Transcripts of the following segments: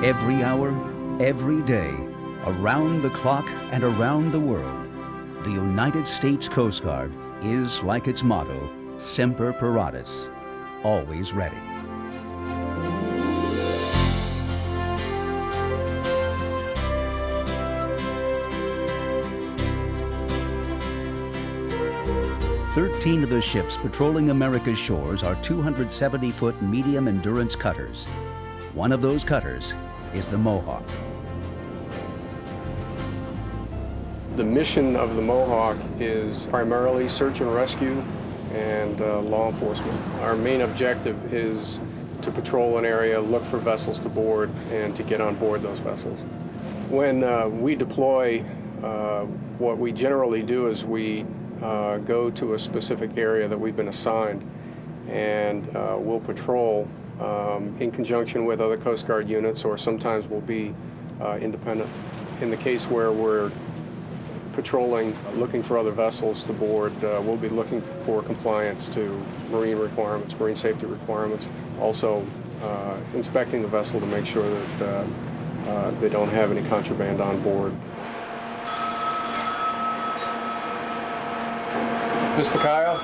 Every hour, every day, around the clock and around the world, the United States Coast Guard is, like its motto, Semper Paratus, always ready. Thirteen of the ships patrolling America's shores are 270-foot medium endurance cutters. One of those cutters is the Mohawk. The mission of the Mohawk is primarily search and rescue and law enforcement. Our main objective is to patrol an area, look for vessels to board, and to get on board those vessels. When we deploy, what we generally do is we go to a specific area that we've been assigned, and we'll patrol in conjunction with other Coast Guard units, or sometimes we'll be independent. In the case where we're patrolling, looking for other vessels to board, we'll be looking for compliance to marine requirements, marine safety requirements. Also inspecting the vessel to make sure that they don't have any contraband on board. Ms. Pakayo?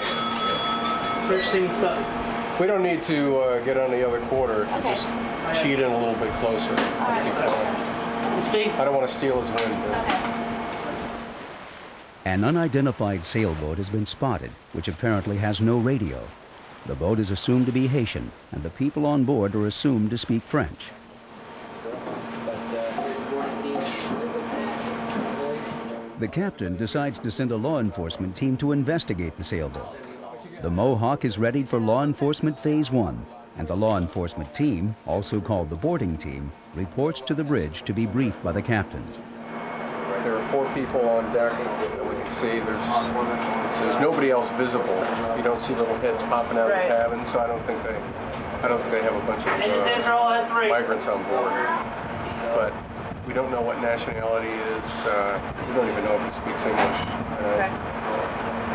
Searching stuff. We don't need to get on the other quarter. Okay. Just cheat in a little bit closer. That'd be fine. Speak. I don't want to steal his wind. Okay. An unidentified sailboat has been spotted, which apparently has no radio. The boat is assumed to be Haitian, and the people on board are assumed to speak French. The captain decides to send a law enforcement team to investigate the sailboat. The Mohawk is readied for law enforcement phase 1, and the law enforcement team, also called the boarding team, reports to the bridge to be briefed by the captain. There are 4 people on deck that we can see. There's nobody else visible. You don't see little heads popping out of the cabin, so I don't think they have a bunch of migrants on board. But we don't know what nationality is. We don't even know if he speaks English.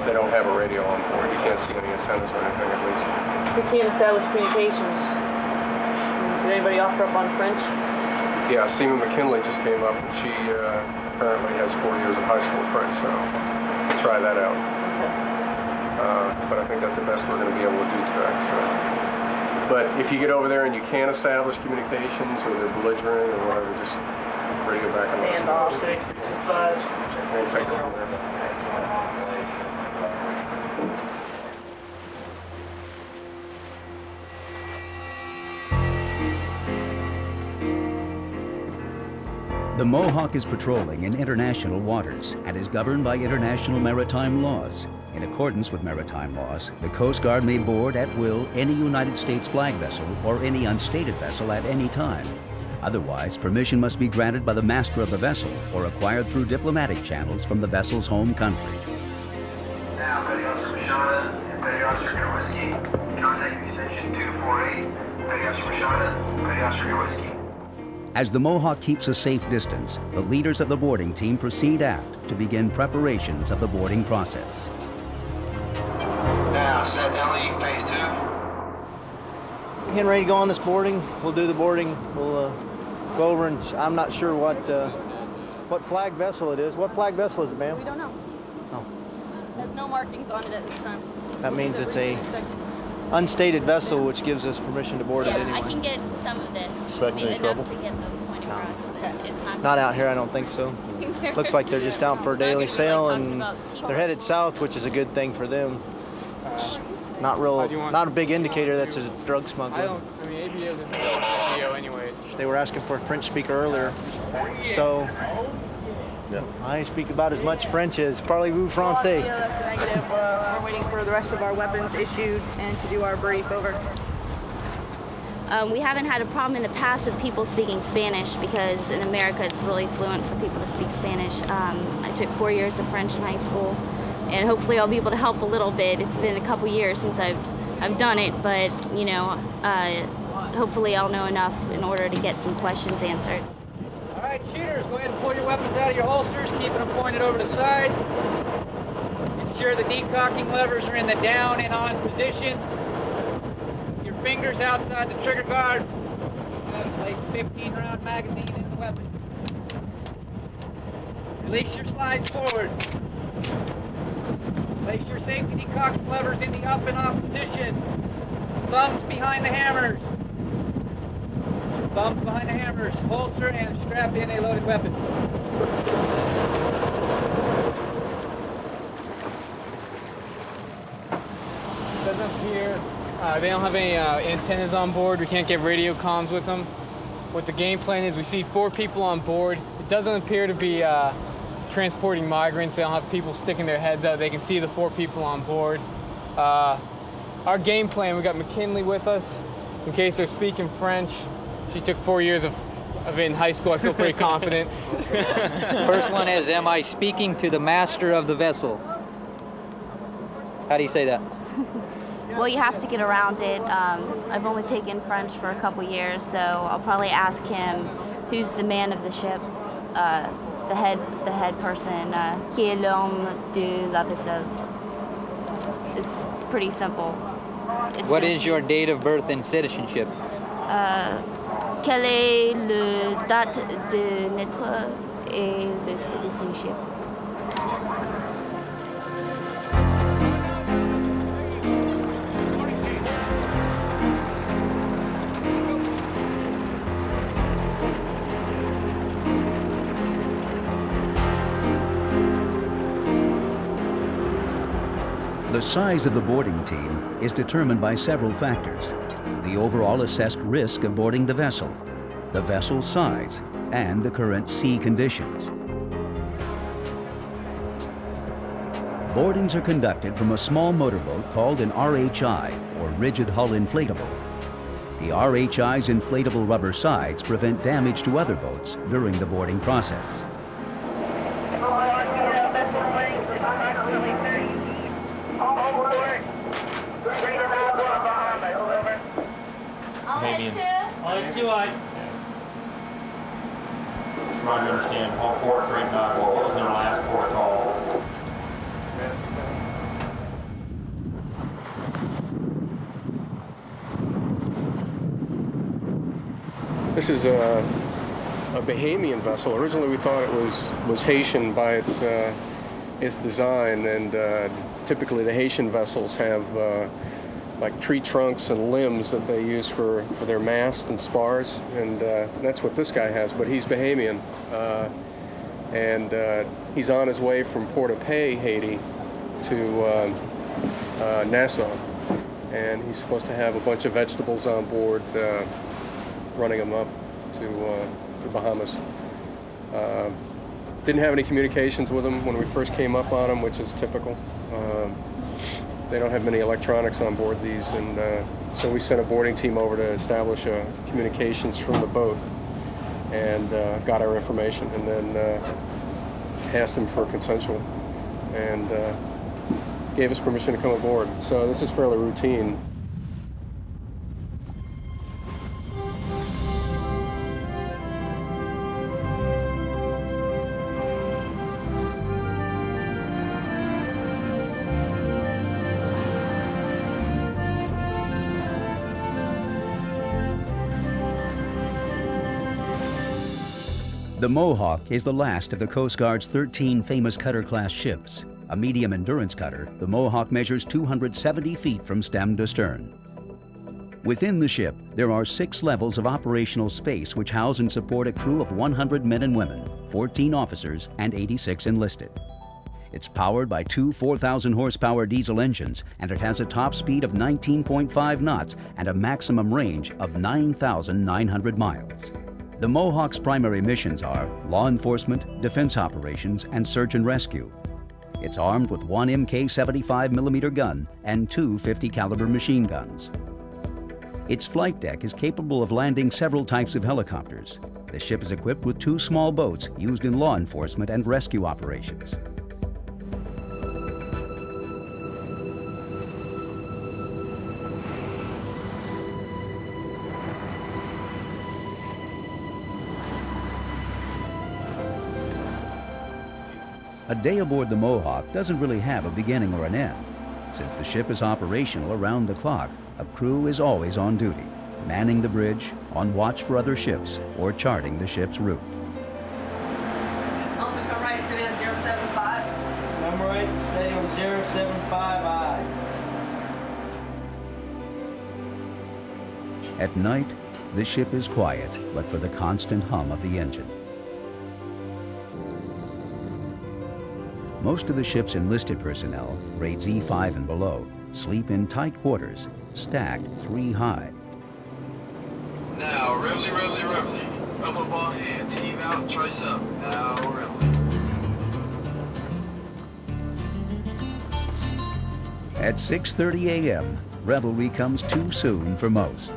They don't have a radio on board. You can't see any antennas or anything, at least. We can't establish communications. Did anybody offer up on French? Yeah, Seaman McKinley just came up, and she apparently has 4 years of high school French, so we'll try that out. Okay. But I think that's the best we're going to be able to do today. So. But if you get over there and you can't establish communications, or they're belligerent or whatever, just radio back and Stand off. 625. We'll take it from there. The Mohawk is patrolling in international waters and is governed by international maritime laws. In accordance with maritime laws, the Coast Guard may board at will any United States flag vessel or any unstated vessel at any time. Otherwise, permission must be granted by the master of the vessel or acquired through diplomatic channels from the vessel's home country. Now, Petty Officer Machada and Petty Officer Cutter Whiskey, contacting extension 248, Petty Officer Machada, Petty Officer Cutter Whiskey. As the Mohawk keeps a safe distance, the leaders of the boarding team proceed aft to begin preparations of the boarding process. Now, set LE phase 2. Getting ready to go on this boarding. We'll do the boarding. We'll go over, and I'm not sure what flag vessel it is. What flag vessel is it, ma'am? We don't know. Oh. There's no markings on it at this time. That means it's a unstated vessel, which gives us permission to board it Yeah, anyway. I can get some of this. Expecting any enough trouble? to get the point across, but it's not. Not out here, I don't think so. Looks like they're just out for a daily sail, and they're headed south, which is a good thing for them. It's not a big indicator that's a drug smuggler. maybe it was a video anyways. They were asking for a French speaker earlier, so I speak about as much French as parlez-vous français. Yeah, that's a negative. We're waiting for the rest of our weapons issued and to do our brief. Over. We haven't had a problem in the past with people speaking Spanish because in America it's really fluent for people to speak Spanish. I took 4 years of French in high school, and hopefully I'll be able to help a little bit. It's been a couple years since I've done it, but hopefully I'll know enough in order to get some questions answered. All right, shooters, go ahead and pull your weapons out of your holsters, keeping them pointed over the side. Ensure the decocking levers are in the down and on position. Your fingers outside the trigger guard. Like 15-round magazine in the weapon. Release your slides forward. Place your safety decocking levers in the up and off position. Thumbs behind the hammers. Thumbs behind the hammers. Holster and strap in a loaded weapon. Doesn't appear they don't have any antennas on board. We can't get radio comms with them. What the game plan is, we see 4 people on board. It doesn't appear to be transporting migrants. They don't have people sticking their heads out. They can see the 4 people on board. Our game plan, we got McKinley with us in case they're speaking French. She took 4 years of it in high school. I feel pretty confident. First one is, am I speaking to the master of the vessel? How do you say that? Well, you have to get around it. I've only taken French for a couple years, so I'll probably ask him who's the man of the ship, the head person, qui est l'homme de la vaisselle. It's pretty simple. What is your date of birth and citizenship? Quelle est la date de naissance et le citizenship? The size of the boarding team is determined by several factors: the overall assessed risk of boarding the vessel's size, and the current sea conditions. Boardings are conducted from a small motorboat called an RHI, or rigid hull inflatable. The RHI's inflatable rubber sides prevent damage to other boats during the boarding process. Roger, understand. All port 394. What was their last port call? This is a Bahamian vessel. Originally, we thought it was Haitian by its design, and typically the Haitian vessels have like tree trunks and limbs that they use for their mast and spars, and that's what this guy has, but he's Bahamian. And he's on his way from Port-au-Paix, Haiti, to Nassau, and he's supposed to have a bunch of vegetables on board, running them up to Bahamas. Didn't have any communications with him when we first came up on him, which is typical. They don't have many electronics on board these, and so we sent a boarding team over to establish communications from the boat, and got our information, and then asked him for consensual, and gave us permission to come aboard. So this is fairly routine. The Mohawk is the last of the Coast Guard's 13 famous cutter-class ships. A medium endurance cutter, the Mohawk measures 270 feet from stem to stern. Within the ship, there are 6 levels of operational space which house and support a crew of 100 men and women, 14 officers, and 86 enlisted. It's powered by 2 4,000 horsepower diesel engines, and it has a top speed of 19.5 knots and a maximum range of 9,900 miles. The Mohawk's primary missions are law enforcement, defense operations, and search and rescue. It's armed with 1 MK-75mm gun and 2 50 caliber machine guns. Its flight deck is capable of landing several types of helicopters. The ship is equipped with 2 small boats used in law enforcement and rescue operations. A day aboard the Mohawk doesn't really have a beginning or an end. Since the ship is operational around the clock, a crew is always on duty. manning the bridge, on watch for other ships, or charting the ship's route. Also come right, stay on 075. Come right, stay on 075I. At night, the ship is quiet, but for the constant hum of the engine. Most of the ship's enlisted personnel, grades E5 and below, sleep in tight quarters, stacked 3 high. Now, reveille, reveille, reveille. Up all hands, heave out, trace up. Now, reveille. At 6:30 a.m., revelry comes too soon for most.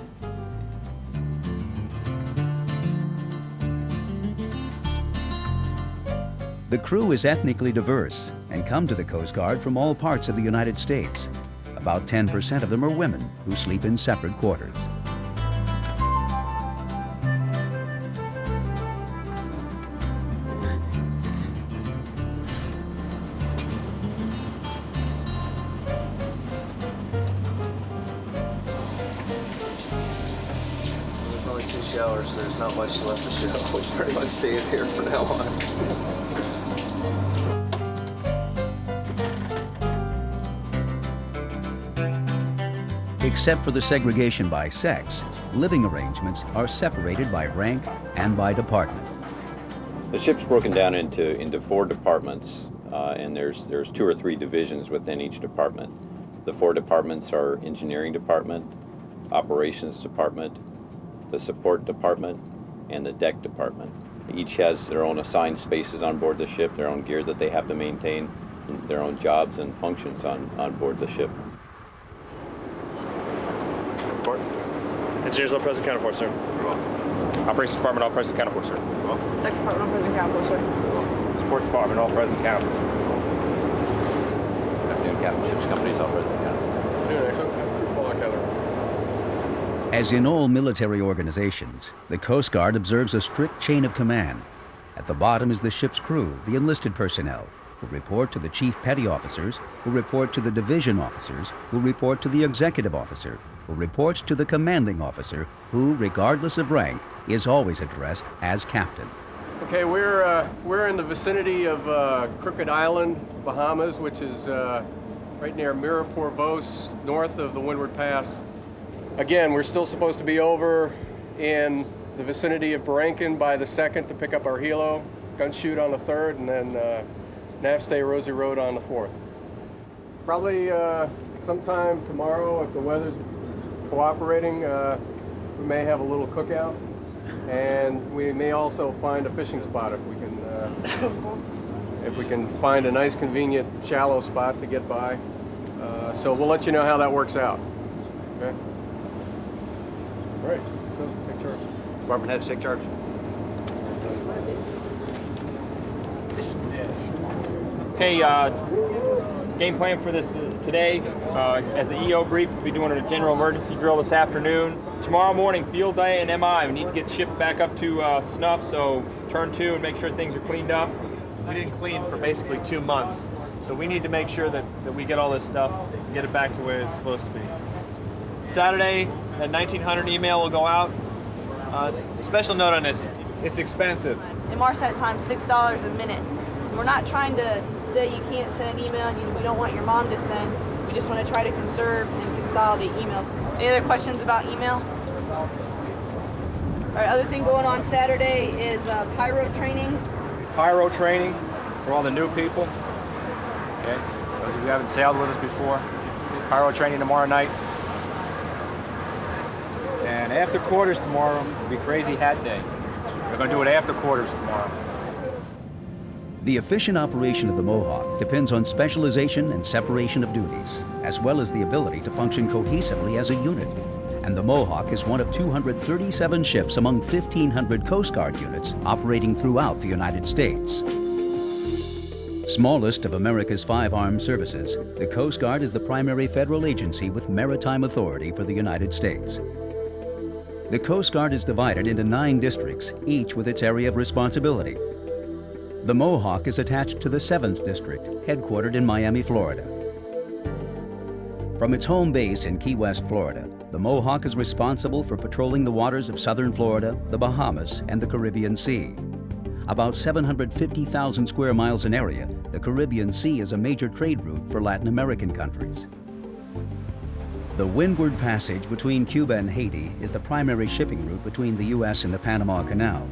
The crew is ethnically diverse and come to the Coast Guard from all parts of the United States. About 10% of them are women who sleep in separate quarters. There's only 2 showers, so there's not much left to show. We're pretty much staying here from now on. Except for the segregation by sex, living arrangements are separated by rank and by department. The ship's broken down into 4 departments, and there's 2 or 3 divisions within each department. The 4 departments are engineering department, operations department, the support department, and the deck department. Each has their own assigned spaces on board the ship, their own gear that they have to maintain, their own jobs and functions on board the ship. Report. Engineers all present, counted for, sir. Operations Department, all present, counted for, sir. Deck Department, all present, counted for, sir. Support Department, all present, counted for, sir. Afternoon, Captain. Ships companies, all present, counted for. As in all military organizations, the Coast Guard observes a strict chain of command. At the bottom is the ship's crew, the enlisted personnel, who report to the chief petty officers, who report to the division officers, who report to the executive officer, who reports to the commanding officer, who, regardless of rank, is always addressed as captain. Okay, we're in the vicinity of Crooked Island, Bahamas, which is right near Mirapur-Vos, north of the Windward Pass. Again, we're still supposed to be over in the vicinity of Berthing by the 2nd to pick up our helo, gun shoot on the 3rd, and then nav stay Rosie Road on the 4th. Probably sometime tomorrow, if the weather's cooperating, we may have a little cookout, and we may also find a fishing spot if we can find a nice, convenient, shallow spot to get by. So we'll let you know how that works out. Okay. All right. So take charge. Department heads, take charge. Okay, game plan for this today. As the EO brief, we'll be doing a general emergency drill this afternoon. Tomorrow morning, field day and MI. We need to get the ship back up to snuff, so turn 2 and make sure things are cleaned up. We didn't clean for basically 2 months, so we need to make sure that we get all this stuff and get it back to where it's supposed to be. Saturday, that 1900 email will go out. Special note on this, it's expensive. MRSAT time, $6 a minute. We're not trying to say you can't send email and we don't want your mom to send. We just want to try to conserve and consolidate emails. Any other questions about email? All right, other thing going on Saturday is pyro training. Pyro training for all the new people. Okay, those of you who haven't sailed with us before. Pyro training tomorrow night. And after quarters tomorrow will be Crazy Hat Day. We're going to do it after quarters tomorrow. The efficient operation of the Mohawk depends on specialization and separation of duties, as well as the ability to function cohesively as a unit. And the Mohawk is one of 237 ships among 1,500 Coast Guard units operating throughout the United States. Smallest of America's 5 armed services, the Coast Guard is the primary federal agency with maritime authority for the United States. The Coast Guard is divided into 9 districts, each with its area of responsibility. The Mohawk is attached to the 7th District, headquartered in Miami, Florida. From its home base in Key West, Florida, the Mohawk is responsible for patrolling the waters of southern Florida, the Bahamas, and the Caribbean Sea. About 750,000 square miles in area, the Caribbean Sea is a major trade route for Latin American countries. The Windward Passage between Cuba and Haiti is the primary shipping route between the U.S. and the Panama Canal.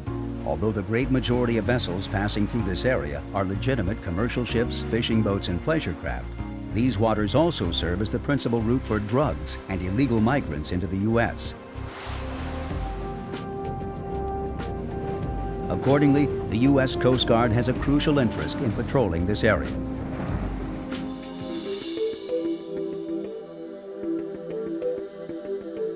Although the great majority of vessels passing through this area are legitimate commercial ships, fishing boats, and pleasure craft, these waters also serve as the principal route for drugs and illegal migrants into the U.S. Accordingly, the U.S. Coast Guard has a crucial interest in patrolling this area.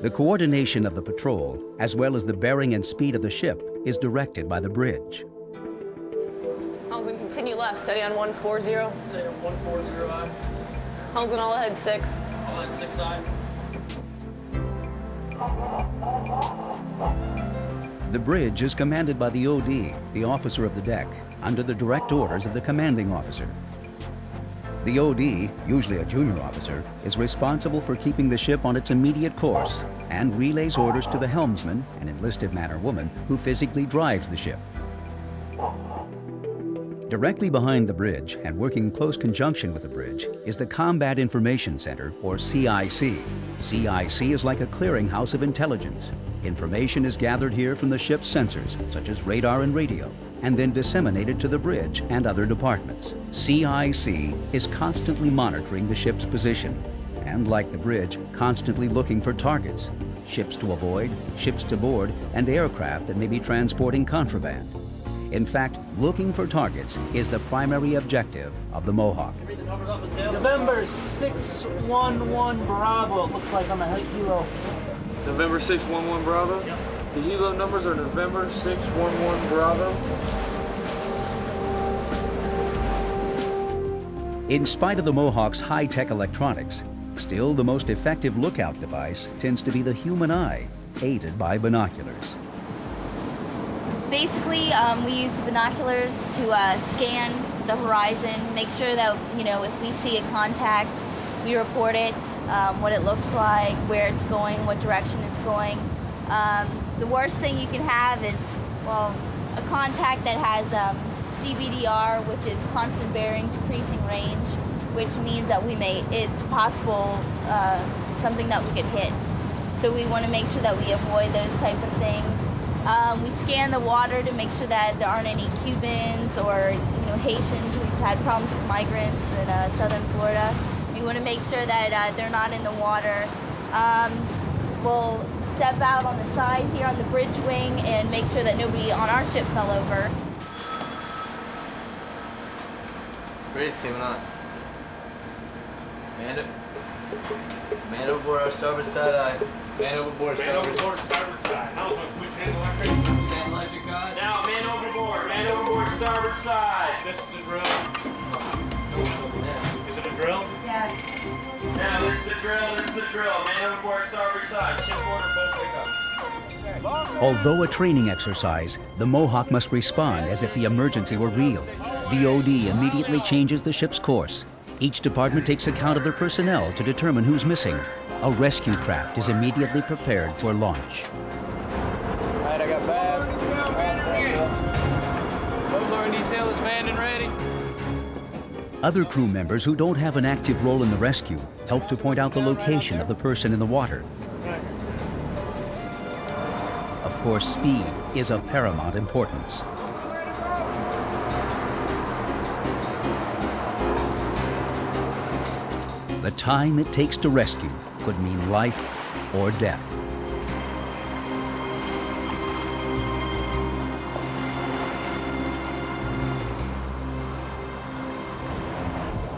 The coordination of the patrol, as well as the bearing and speed of the ship, is directed by the bridge. Helmsman, continue left, steady on 140. Stay on 140 on. Helmsman, all ahead 6. All ahead 6 side. The bridge is commanded by the OD, the officer of the deck, under the direct orders of the commanding officer. The OD, usually a junior officer, is responsible for keeping the ship on its immediate course and relays orders to the helmsman, an enlisted man or woman, who physically drives the ship. Directly behind the bridge and working in close conjunction with the bridge is the Combat Information Center, or CIC. CIC is like a clearinghouse of intelligence. Information is gathered here from the ship's sensors, such as radar and radio, and then disseminated to the bridge and other departments. CIC is constantly monitoring the ship's position, and like the bridge, constantly looking for targets, ships to avoid, ships to board, and aircraft that may be transporting contraband. In fact, looking for targets is the primary objective of the Mohawk. November 611 Bravo, it looks like on the helo. November 611 Bravo? Yep. The helo numbers are November 611 Bravo. In spite of the Mohawk's high-tech electronics, still the most effective lookout device tends to be the human eye, aided by binoculars. Basically, we use the binoculars to scan the horizon, make sure that, if we see a contact, we report it, what it looks like, where it's going, what direction it's going. The worst thing you can have is, a contact that has CBDR, which is constant bearing, decreasing range, which means that it's possible something that we could hit. So we want to make sure that we avoid those type of things. We scan the water to make sure that there aren't any Cubans or Haitians. We've had problems with migrants in southern Florida. We want to make sure that they're not in the water. We'll step out on the side here on the bridge wing and make sure that nobody on our ship fell over. Bridge, see what on. Man overboard our starboard side. Man overboard starboard side. Now, man overboard starboard side. This is the drill. Is it a drill? Yeah. Now, this is the drill. Man overboard starboard side. Ship order, boat pickup. Although a training exercise, the Mohawk must respond as if the emergency were real. The OD immediately changes the ship's course. Each department takes account of their personnel to determine who's missing. A rescue craft is immediately prepared for launch. All right, I got bags. Boat lowering detail is manned and ready. Other crew members who don't have an active role in the rescue help to point out the location of the person in the water. Of course, speed is of paramount importance. The time it takes to rescue could mean life or death.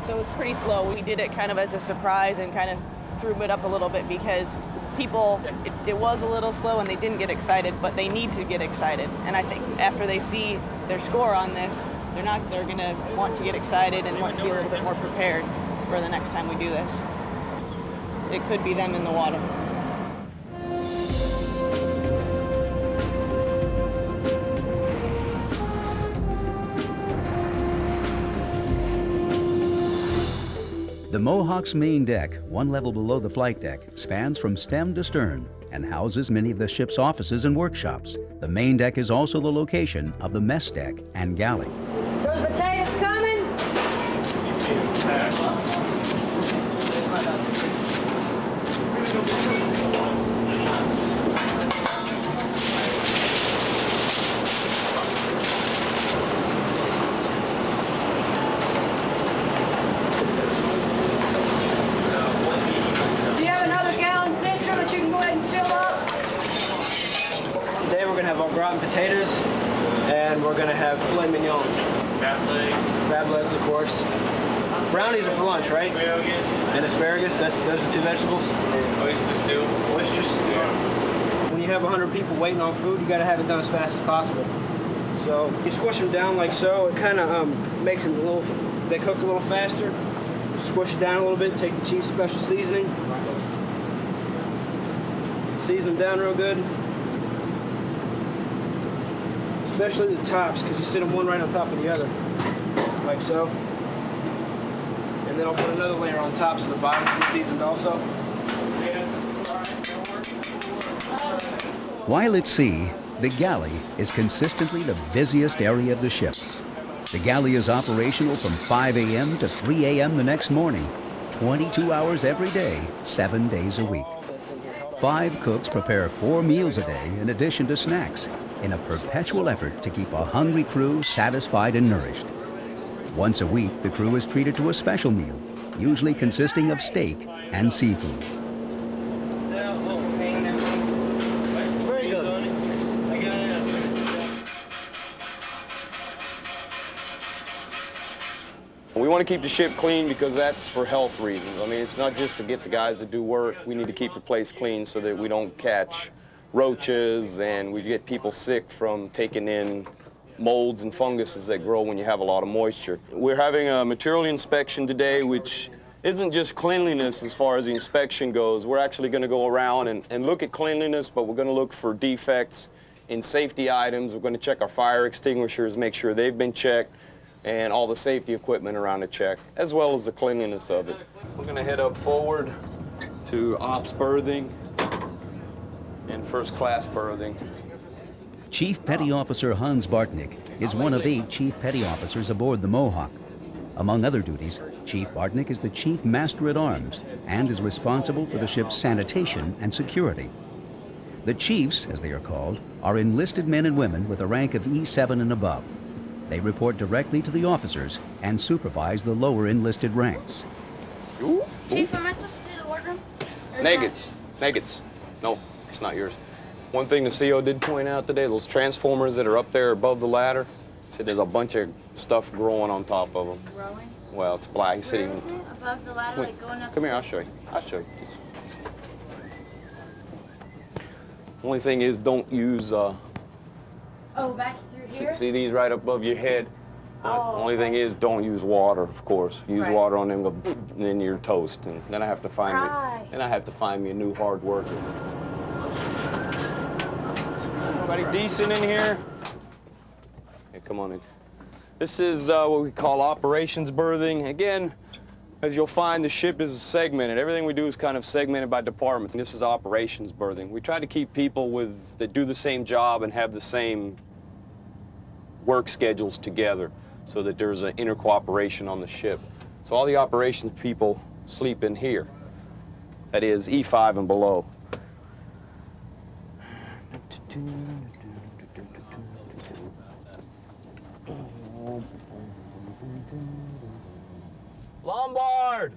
So it was pretty slow. We did it kind of as a surprise and kind of threw it up a little bit because people, it was a little slow and they didn't get excited, but they need to get excited. And I think after they see their score on this, they're gonna want to get excited and want to be a little bit more prepared for the next time we do this. It could be them in the water. The Mohawk's main deck, one level below the flight deck, spans from stem to stern and houses many of the ship's offices and workshops. The main deck is also the location of the mess deck and galley. Those potatoes coming? Do you have another gallon pitcher that you can go ahead and fill up? Today we're gonna have our gratin potatoes, and we're gonna have filet mignon. Crab legs, of course. Brownies are for lunch, right? And asparagus, those are two vegetables? Oyster stew. Oyster stew. When you have 100 people waiting on food, you gotta have it done as fast as possible. So you squish them down like so, it kind of makes them they cook a little faster. Squish it down a little bit, take the Chief Special Seasoning. Season them down real good. Especially the tops, because you sit them one right on top of the other, like so. And then I'll put another layer on top so the bottom can be seasoned also. While at sea, the galley is consistently the busiest area of the ship. The galley is operational from 5 a.m. to 3 a.m. the next morning, 22 hours every day, 7 days a week. 5 cooks prepare 4 meals a day in addition to snacks, in a perpetual effort to keep a hungry crew satisfied and nourished. Once a week, the crew is treated to a special meal, usually consisting of steak and seafood. Very good. We want to keep the ship clean because that's for health reasons. I mean, it's not just to get the guys to do work. We need to keep the place clean so that we don't catch roaches and we get people sick from taking in molds and funguses that grow when you have a lot of moisture. We're having a material inspection today, which isn't just cleanliness as far as the inspection goes. We're actually going to go around and look at cleanliness, but we're going to look for defects in safety items. We're going to check our fire extinguishers, make sure they've been checked, and all the safety equipment around the check, as well as the cleanliness of it. We're going to head up forward to ops berthing and first class berthing. Chief Petty Officer Hans Bartnick is one of 8 Chief Petty Officers aboard the Mohawk. Among other duties, Chief Bartnick is the Chief Master at Arms and is responsible for the ship's sanitation and security. The Chiefs, as they are called, are enlisted men and women with a rank of E7 and above. They report directly to the officers and supervise the lower enlisted ranks. Chief, am I supposed to do the wardroom? Nagets. No, it's not yours. One thing the CO did point out today, those transformers that are up there above the ladder, he said there's a bunch of stuff growing on top of them. Growing? Well, it's black. He said Where is it? Above the ladder, like going up? Come here, I'll show you. Only thing is, don't use, Oh, back through here? see these right above your head? Oh, Only thing is, don't use water, of course. Use Right. water on them, and then you're toast. And then I have to find me a new hard worker. Anybody decent in here? Hey, come on in. This is what we call operations berthing. Again, as you'll find, the ship is segmented. Everything we do is kind of segmented by departments. This is operations berthing. We try to keep people that do the same job and have the same work schedules together so that there's an inter cooperation on the ship. So all the operations people sleep in here. That is E5 and below. Lombard!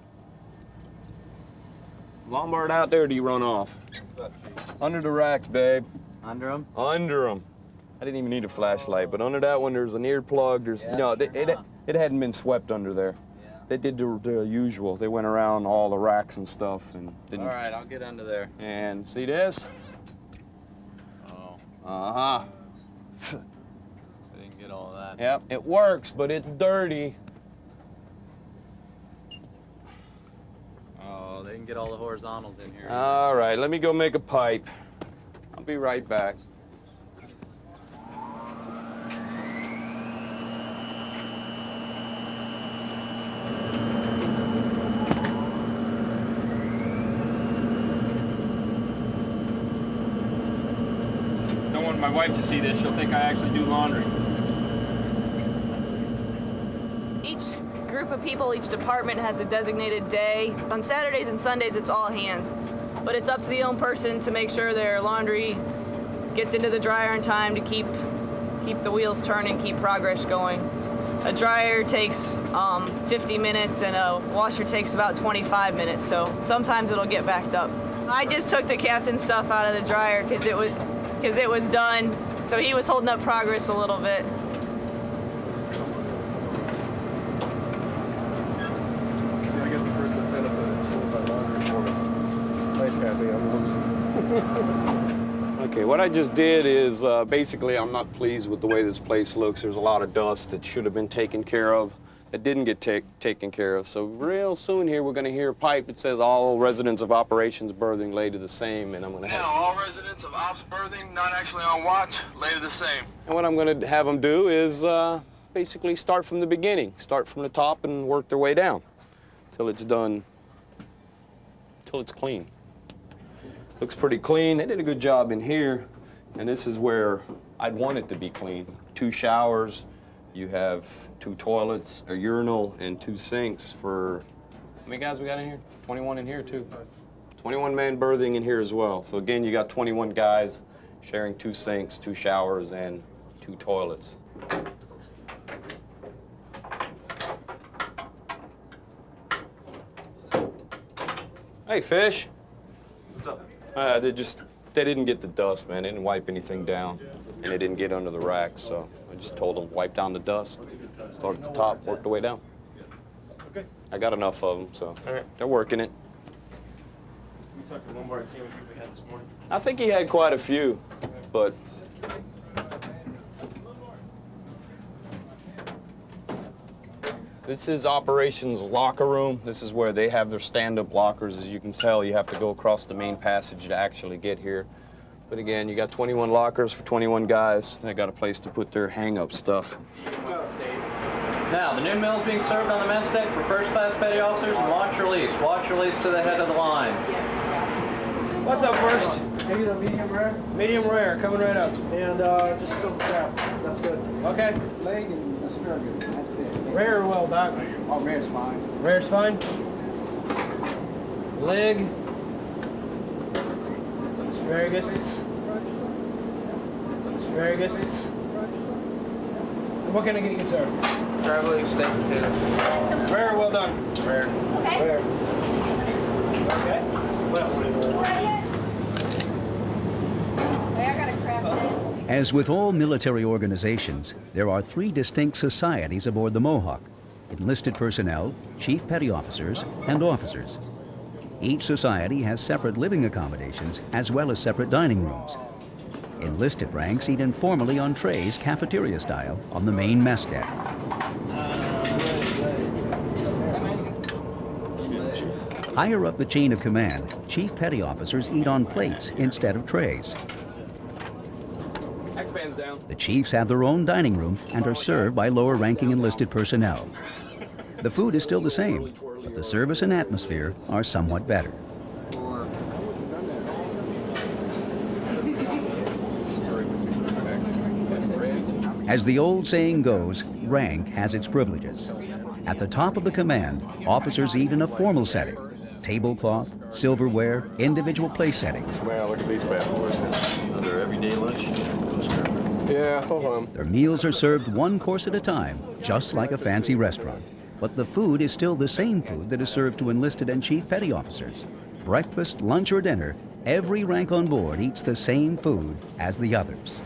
Lombard out there, do you run off? What's up, Chief? Under the racks, babe. Under them? Under them. I didn't even need a flashlight, but under that one there's an earplug. There's it hadn't been swept under there. Yeah. They did the usual. They went around all the racks and stuff and didn't. All right, I'll get under there. And see this? Oh. Uh-huh. I didn't get all that. Yep, it works, but it's dirty. Oh, they can get all the horizontals in here. All right, let me go make a pipe. I'll be right back. want my wife to see this. She'll think I actually do laundry. Each group of people, each department has a designated day. On Saturdays and Sundays, it's all hands. But it's up to the own person to make sure their laundry gets into the dryer in time to keep the wheels turning, keep progress going. A dryer takes 50 minutes and a washer takes about 25 minutes, so sometimes it'll get backed up. I just took the captain's stuff out of the dryer because it was done, so he was holding up progress a little bit. See, I get the first lieutenant to hold my laundry for me. Nice, Kathy. Okay, what I just did is basically I'm not pleased with the way this place looks. There's a lot of dust that should have been taken care of that didn't get taken care of. So real soon here we're going to hear a pipe that says all residents of operations berthing lay to the same, and I'm going to have... Now, all residents of ops berthing, not actually on watch, lay to the same. And what I'm going to have them do is basically start from the beginning, start from the top and work their way down till it's done, till it's clean. Looks pretty clean. They did a good job in here, and this is where I'd want it to be clean. 2 showers, you have 2 toilets, a urinal, and 2 sinks for, how many guys we got in here? 21 in here too. 21 man berthing in here as well. So again, you got 21 guys sharing 2 sinks, 2 showers, and 2 toilets. Hey, Fish. What's up? They didn't get the dust, man. They didn't wipe anything down, and they didn't get under the racks. So I just told them, wipe down the dust, start at the top, work the way down. Okay. I got enough of them, so they're working it. We talked to Lombard and see what people we had this morning. I think he had quite a few, but this is operations locker room. This is where they have their stand-up lockers. As you can tell, you have to go across the main passage to actually get here. But again, you got 21 lockers for 21 guys. They got a place to put their hang-up stuff. Now, the new meal's being served on the mess deck for first-class petty officers and watch release. Watch release to the head of the line. What's up first? Medium rare. Medium rare, coming right up. And just silk strap. That's good. Okay. Leg and asparagus. That's it. Rare or well, Doc? Oh, rare's fine. Rare's fine. Leg. Asparagus. Asparagus. And what can I get you, sir? Crab legs, steak potatoes. Rare or well done? Rare. Okay. Rare. Okay. Well, Hey, I got a crab leg. As with all military organizations, there are 3 distinct societies aboard the Mohawk: enlisted personnel, chief petty officers, and officers. Each society has separate living accommodations as well as separate dining rooms. Enlisted ranks eat informally on trays, cafeteria style, on the main mess deck. Higher up the chain of command, chief petty officers eat on plates instead of trays. Down. The chiefs have their own dining room and are served by lower-ranking enlisted personnel. The food is still the same, but the service and atmosphere are somewhat better. As the old saying goes, rank has its privileges. At the top of the command, officers eat in a formal setting: tablecloth, silverware, individual place settings. Well, look at these bad boys. Another everyday lunch. Yeah, hold on. Their meals are served 1 course at a time, just like a fancy restaurant. But the food is still the same food that is served to enlisted and chief petty officers. Breakfast, lunch, or dinner, every rank on board eats the same food as the others.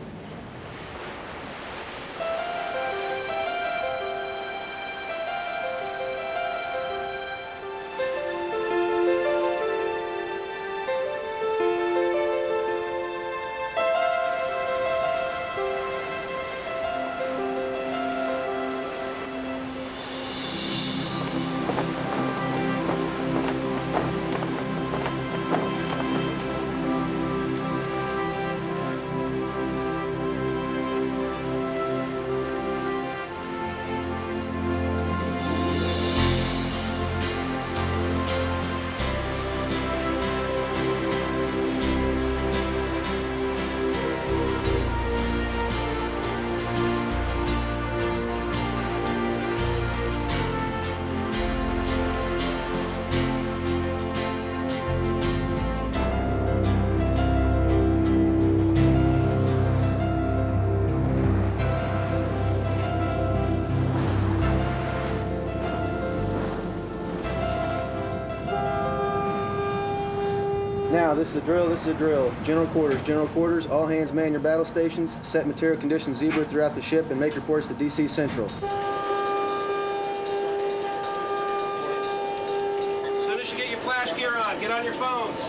Now, this is a drill, this is a drill. General quarters, all hands man your battle stations, set material condition zebra throughout the ship, and make reports to DC Central. As soon as you get your flash gear on, get on your phones.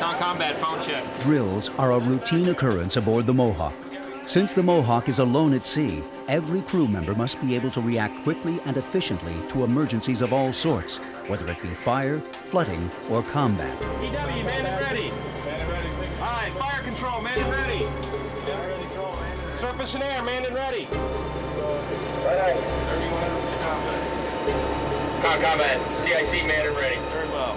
Non-combat phone check. Drills are a routine occurrence aboard the Mohawk. Since the Mohawk is alone at sea, every crew member must be able to react quickly and efficiently to emergencies of all sorts, whether it be fire, flooding, or combat. EW, man and ready. All right, fire control, man and ready. Surface and air, man and ready. Non-combat, CIC, man and ready. Very well.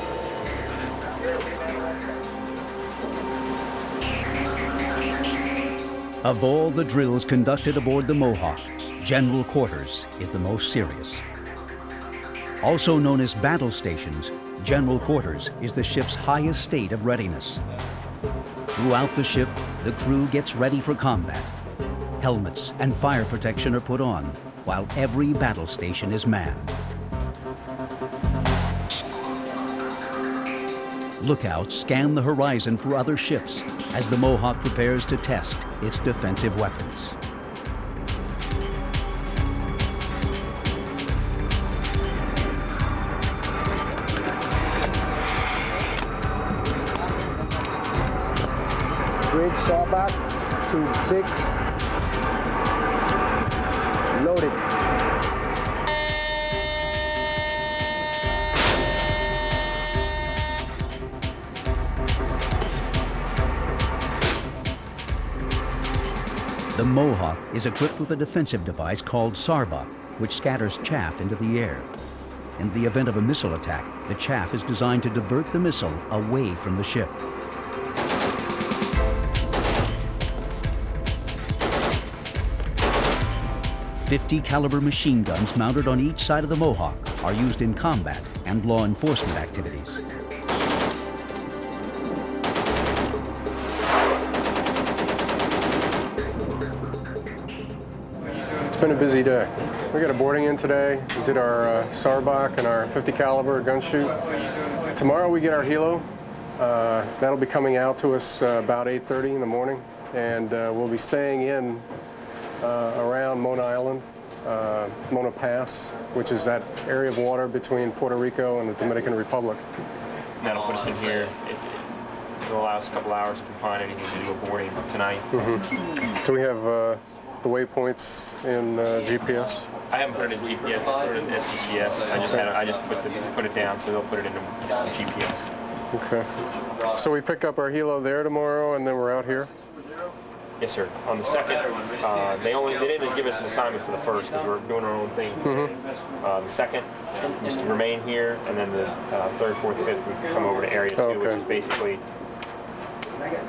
Of all the drills conducted aboard the Mohawk, General Quarters is the most serious. Also known as battle stations, General Quarters is the ship's highest state of readiness. Throughout the ship, the crew gets ready for combat. Helmets and fire protection are put on, while every battle station is manned. Lookouts scan the horizon for other ships as the Mohawk prepares to test its defensive weapons. Bridge starboard, tube 6, loaded. The Mohawk is equipped with a defensive device called Sailboat, which scatters chaff into the air. In the event of a missile attack, the chaff is designed to divert the missile away from the ship. .50 caliber machine guns mounted on each side of the Mohawk are used in combat and law enforcement activities. It's been a busy day. We got a boarding in today. We did our Sailboat and our .50 caliber gun shoot. Tomorrow we get our helo. That'll be coming out to us about 8:30 in the morning, and we'll be staying in around Mona Island, Mona Pass, which is that area of water between Puerto Rico and the Dominican Republic. That'll put us in here. It'll allow us a couple hours if we find anything to do a boarding tonight. Mm-hmm. Do we have the waypoints in GPS? I haven't put it in GPS. I put it in SCCS. I just put it down, so they'll put it into GPS. Okay. So we pick up our helo there tomorrow, and then we're out here. Yes, sir. On the second, they didn't give us an assignment for the first because we're doing our own thing. Mm-hmm. The second, just to remain here, and then the third, fourth, fifth, we can come over to Area 2, which is basically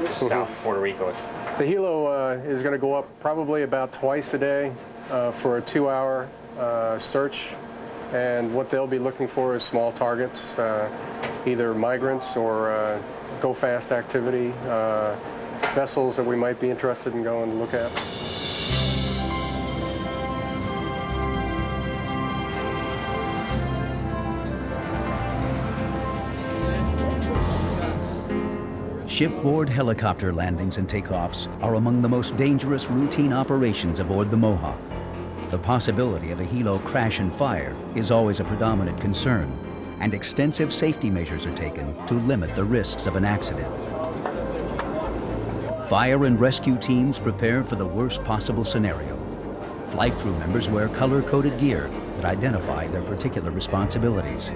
just south of Puerto Rico. The helo is going to go up probably about twice a day for a 2-hour search, and what they'll be looking for is small targets, either migrants or go-fast activity, vessels that we might be interested in going to look at. Shipboard helicopter landings and takeoffs are among the most dangerous routine operations aboard the Mohawk. The possibility of a helo crash and fire is always a predominant concern, and extensive safety measures are taken to limit the risks of an accident. Fire and rescue teams prepare for the worst possible scenario. Flight crew members wear color-coded gear that identify their particular responsibilities.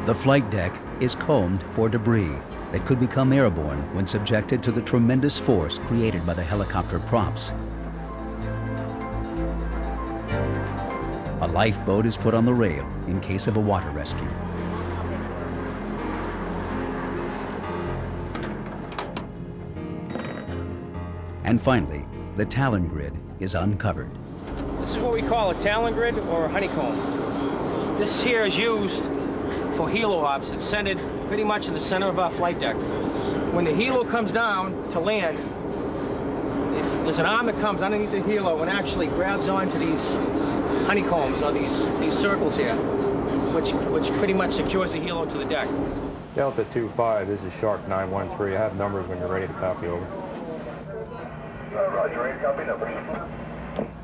The flight deck is combed for debris that could become airborne when subjected to the tremendous force created by the helicopter props. A lifeboat is put on the rail in case of a water rescue. And finally, the talon grid is uncovered. This is what we call a talon grid or a honeycomb. This here is used for helo ops. It's centered pretty much in the center of our flight deck. When the helo comes down to land, there's an arm that comes underneath the helo and actually grabs onto these honeycombs or these circles here. which pretty much secures the helo to the deck. Delta 25, this is Shark 913. I have numbers when you're ready to copy over. Roger, ready to copy numbers.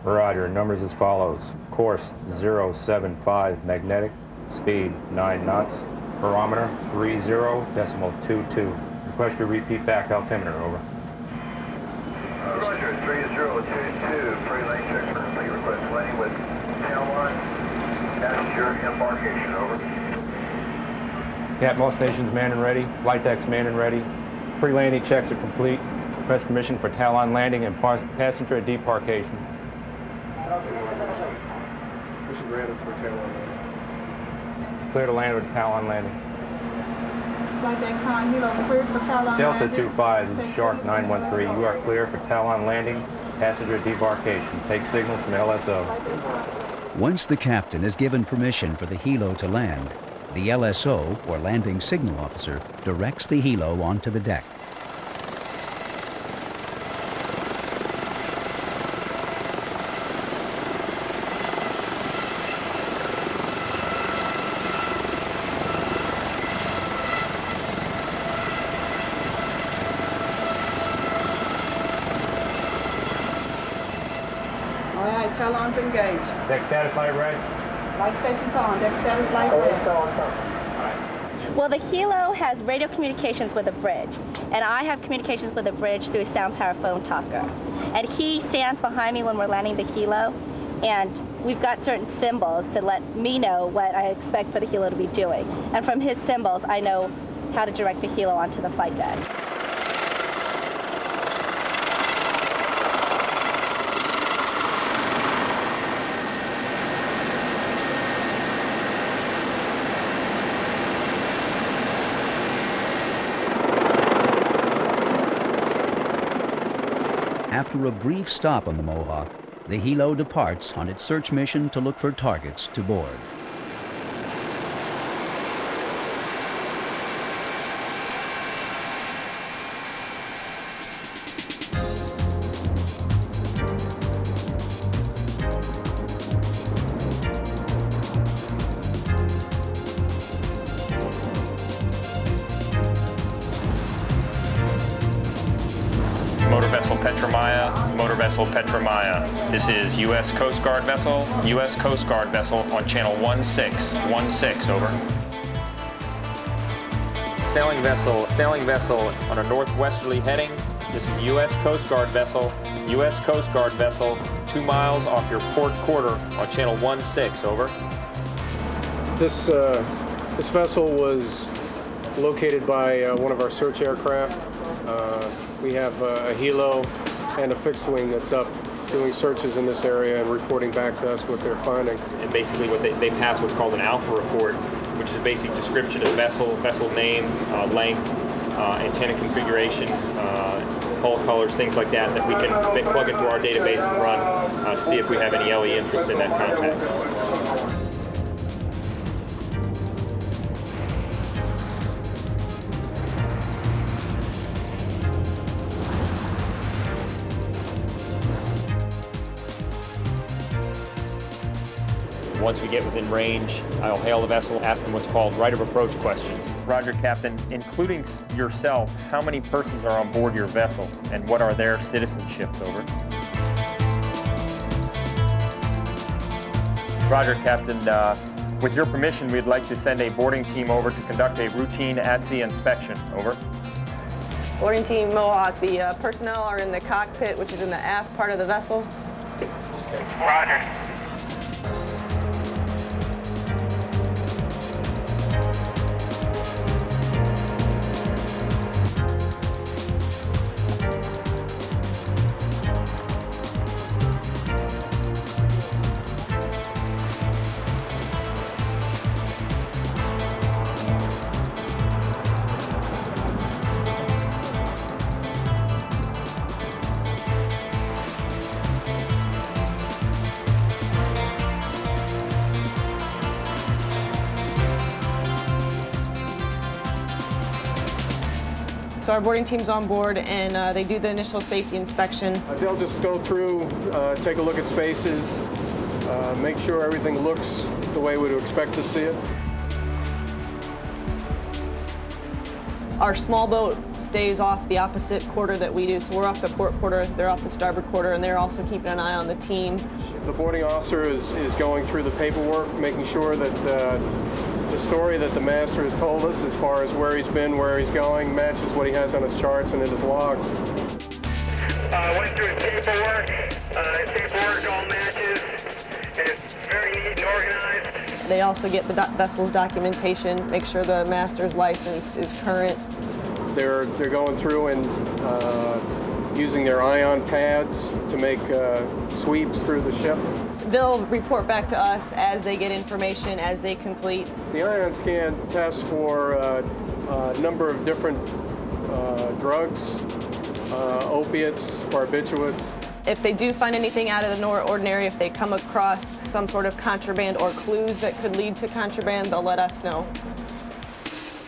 Roger, numbers as follows. Course 075 magnetic, speed 9 knots, barometer 30.22. Request to repeat back altimeter, over. Roger, 3022, pre-lane checks for complete. Request landing with tail line, passenger embarkation, over. Captain, all stations manned and ready. Flight decks manned and ready. Pre-landing checks are complete. Request permission for tail on landing and passenger debarkation. Mission granted for tail on landing. Clear to land with tail on landing. Flight deck con, helo cleared for tail on Delta landing. 25, this is Shark 913. You are clear for tail on landing, passenger debarkation. Take signals from LSO. Once the captain has given permission for the helo to land, the LSO, or landing signal officer, directs the helo onto the deck. All right, talons engaged. Deck status light red. Light station con, deck status light red. Well, the helo has radio communications with a bridge, and I have communications with a bridge through a sound power phone talker. And he stands behind me when we're landing the helo, and we've got certain symbols to let me know what I expect for the helo to be doing. And from his symbols, I know how to direct the helo onto the flight deck. After a brief stop on the Mohawk, the helo departs on its search mission to look for targets to board. Motor vessel Petramaya. This is U.S. Coast Guard vessel. U.S. Coast Guard vessel on channel 1616, over. Sailing vessel on a northwesterly heading. This is U.S. Coast Guard vessel. U.S. Coast Guard vessel 2 miles off your port quarter on channel 16, over. This vessel was located by one of our search aircraft. We have a helo and a fixed wing that's up doing searches in this area and reporting back to us what they're finding. And basically what they pass what's called an alpha report, which is a basic description of vessel name, length, antenna configuration, hull colors, things like that we can plug into our database and run to see if we have any LE interest in that contact. Once we get within range, I'll hail the vessel, ask them what's called right of approach questions. Roger, Captain. Including yourself, how many persons are on board your vessel, and what are their citizenships, over? Roger, Captain. With your permission, we'd like to send a boarding team over to conduct a routine at-sea inspection, over. Boarding team Mohawk, the personnel are in the cockpit, which is in the aft part of the vessel. Roger. So our boarding team's on board, and they do the initial safety inspection. They'll just go through, take a look at spaces, make sure everything looks the way we'd expect to see it. Our small boat stays off the opposite quarter that we do, so we're off the port quarter, they're off the starboard quarter, and they're also keeping an eye on the team. The boarding officer is going through the paperwork, making sure that the story that the master has told us as far as where he's been, where he's going, matches what he has on his charts and in his logs. Went through his paperwork. His paperwork all matches. It's very neat and organized. They also get the vessel's documentation, make sure the master's license is current. They're going through and using their ion pads to make sweeps through the ship. They'll report back to us as they get information, as they complete. The ion scan tests for a number of different drugs, opiates, barbiturates. If they do find anything out of the ordinary, if they come across some sort of contraband or clues that could lead to contraband, they'll let us know.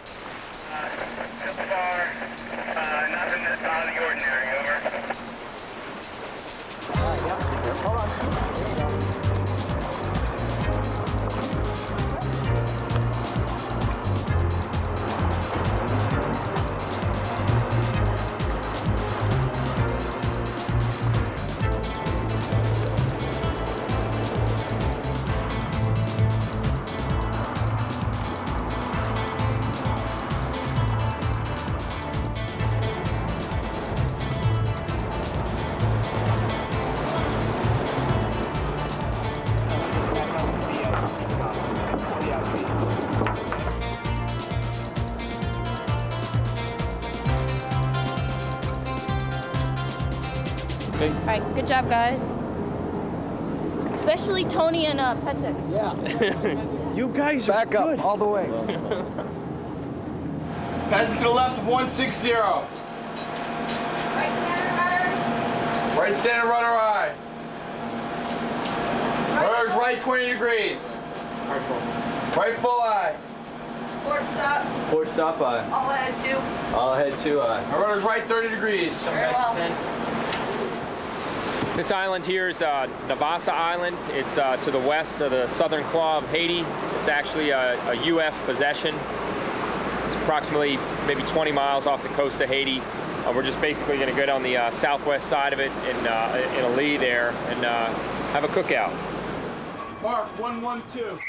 So far, nothing that's out of the ordinary, over. Hold on. All right, good job, guys. Especially Tony and Petek. Yeah. You guys are back up all the way. Pass it to the left of 160. Right standing rudder. Right standing rudder eye. Rudder's right 20 degrees. Right full. Right full eye. Port stop. Port stop eye. All ahead 2. All ahead 2 eye. Our rudder's right 30 degrees. Very well. This island here is Navassa Island. It's to the west of the southern claw of Haiti. It's actually a U.S. possession. It's approximately maybe 20 miles off the coast of Haiti. We're just basically going to go down the southwest side of it in a lee there and have a cookout. Mark 112.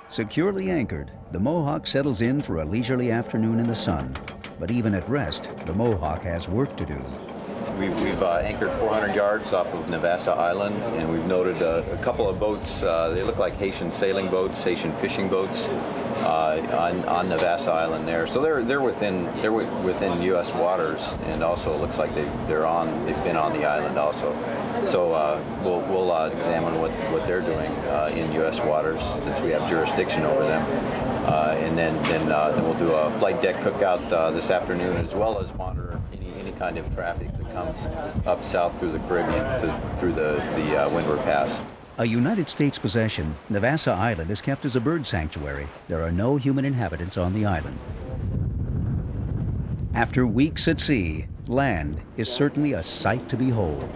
Securely anchored, the Mohawk settles in for a leisurely afternoon in the sun. But even at rest, the Mohawk has work to do. We've anchored 400 yards off of Navassa Island, and we've noted a couple of boats. They look like Haitian sailing boats, Haitian fishing boats on Navassa Island there. So they're within U.S. waters, and also it looks like they've been on the island also. So we'll examine what they're doing in U.S. waters since we have jurisdiction over them. And then we'll do a flight deck cookout this afternoon, as well as monitor any kind of traffic that comes up south through the Caribbean through the Windward Pass. A United States possession, Navassa Island is kept as a bird sanctuary. There are no human inhabitants on the island. After weeks at sea, land is certainly a sight to behold.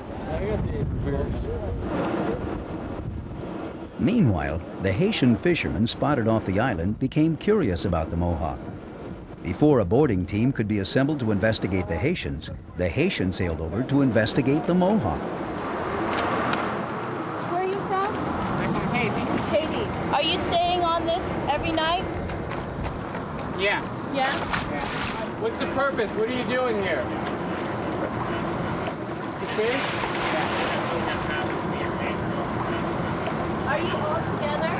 Meanwhile, the Haitian fishermen spotted off the island became curious about the Mohawk. Before a boarding team could be assembled to investigate the Haitians sailed over to investigate the Mohawk. Where are you from? I'm from Haiti. Haiti. Are you staying on this every night? Yeah. Yeah? What's the purpose? What are you doing here? To fish? Are you all together?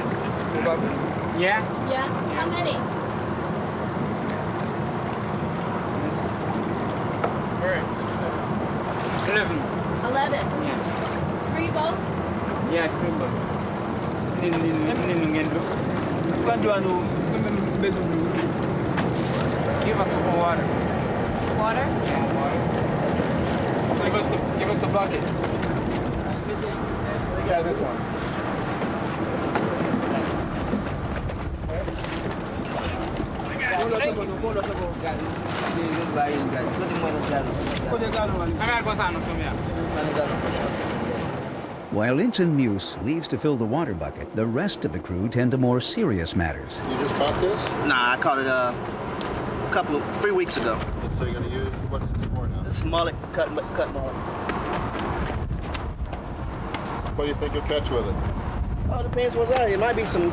Yeah. Yeah? How many? All right, just 11. 11. Yeah. 3 boats? Yeah, 3 boats. Give us some water. Water? Yeah, water. Give us a bucket. Yeah, this one. While Ensign Muse leaves to fill the water bucket, the rest of the crew tend to more serious matters. You just caught this? Nah, I caught it 3 weeks ago. So you're gonna use, what's this for now? This is mullet, cut mullet. What do you think you'll catch with it? Oh, it depends what's out. It might be some,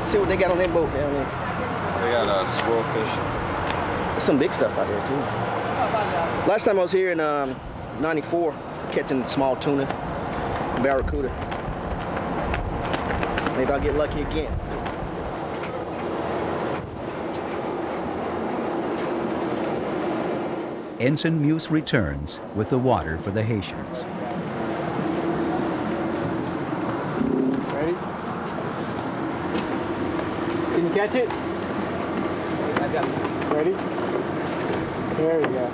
see what they got on their boat down there. They got squirrel fish. There's some big stuff out there too. Last time I was here in '94, catching small tuna, barracuda. Maybe I'll get lucky again. Ensign Muse returns with the water for the Haitians. Ready? Can you catch it? Ready? There we go.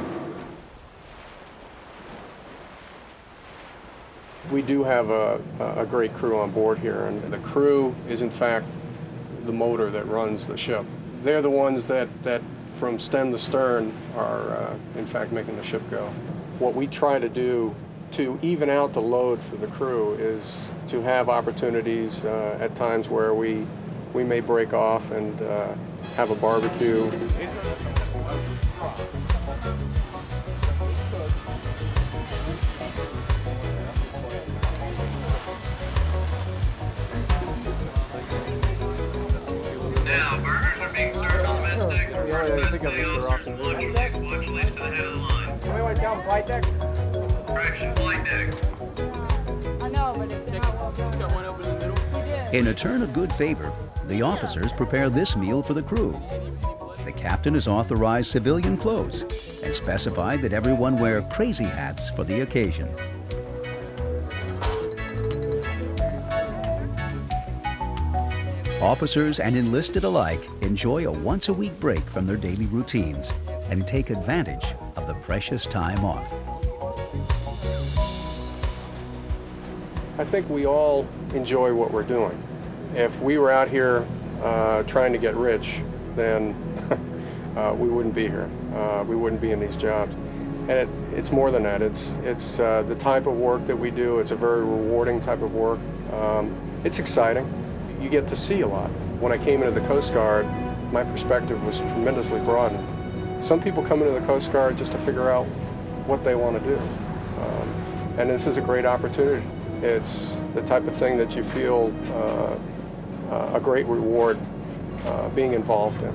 We do have a great crew on board here, and the crew is in fact the motor that runs the ship. They're the ones that from stem to stern are in fact making the ship go. What we try to do to even out the load for the crew is to have opportunities at times where we may break off and have a barbecue. Now, burgers are being served on the mess deck. I think I'm watch release to the head of the line. Somebody want to down flight deck? Correction, flight deck. I know, but it's not well done. Got one over in the middle. In a turn of good favor, the officers prepare this meal for the crew. The captain has authorized civilian clothes and specified that everyone wear crazy hats for the occasion. Officers and enlisted alike enjoy a once-a-week break from their daily routines and take advantage of the precious time off. I think we all enjoy what we're doing. If we were out here trying to get rich, then we wouldn't be here. We wouldn't be in these jobs. And it's more than that. It's the type of work that we do. It's a very rewarding type of work. It's exciting. You get to see a lot. When I came into the Coast Guard, my perspective was tremendously broadened. Some people come into the Coast Guard just to figure out what they want to do. And this is a great opportunity. It's the type of thing that you feel a great reward being involved in.